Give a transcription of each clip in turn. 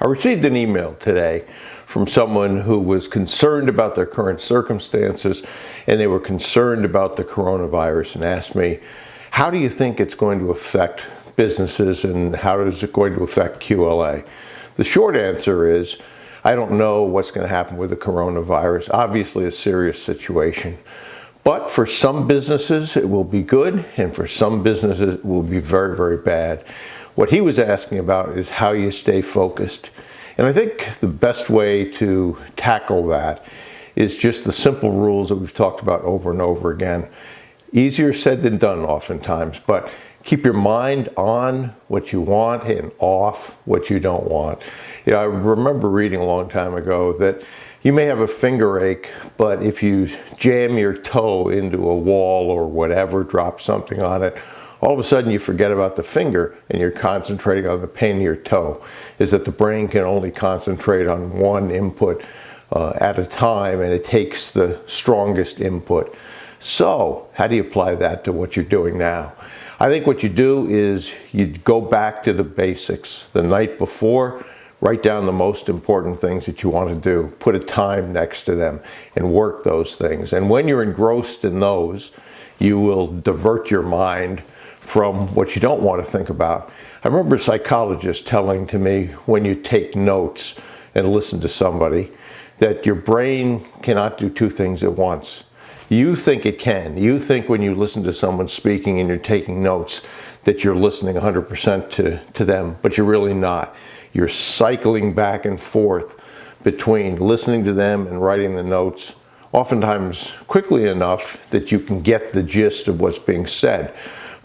I received an email today from someone who was concerned about their current circumstances, and they were concerned about the coronavirus, and asked me, how do you think it's going to affect businesses and how is it going to affect QLA? The short answer is, I don't know what's going to happen with the coronavirus. Obviously a serious situation. But for some businesses it will be good, and for some businesses it will be very, very bad. What he was asking about is how you stay focused. And I think the best way to tackle that is just the simple rules that we've talked about over and over again. Easier said than done oftentimes, but keep your mind on what you want and off what you don't want. You know, I remember reading a long time ago that you may have a finger ache, but if you jam your toe into a wall or whatever, drop something on it, all of a sudden you forget about the finger and you're concentrating on the pain of your toe. Is that the brain can only concentrate on one input at a time, and it takes the strongest input. So how do you apply that to what you're doing now? I think what you do is you go back to the basics. The night before, write down the most important things that you want to do. Put a time next to them and work those things. And when you're engrossed in those, you will divert your mind from what you don't want to think about. I remember a psychologist telling to me, when you take notes and listen to somebody, that your brain cannot do two things at once. You think it can. You think when you listen to someone speaking and you're taking notes that you're listening 100% to them, but you're really not. You're cycling back and forth between listening to them and writing the notes, oftentimes quickly enough that you can get the gist of what's being said.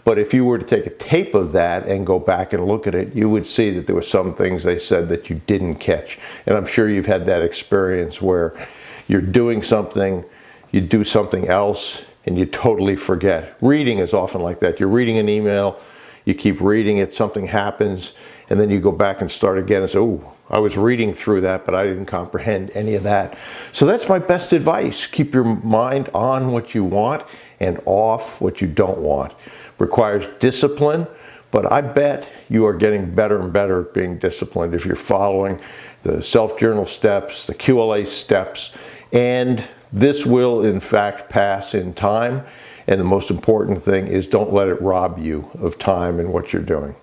But if you were to take a tape of that and go back and look at it, you would see that there were some things they said that you didn't catch. And I'm sure you've had that experience where you're doing something, you do something else, and you totally forget. Reading is often like that. You're reading an email, you keep reading it, something happens, and then you go back and start again and say, oh, I was reading through that, but I didn't comprehend any of that. So that's my best advice. Keep your mind on what you want and off what you don't want. Requires discipline, but I bet you are getting better and better at being disciplined if you're following the self-journal steps, the QLA steps, and this will in fact pass in time. And the most important thing is, don't let it rob you of time in what you're doing.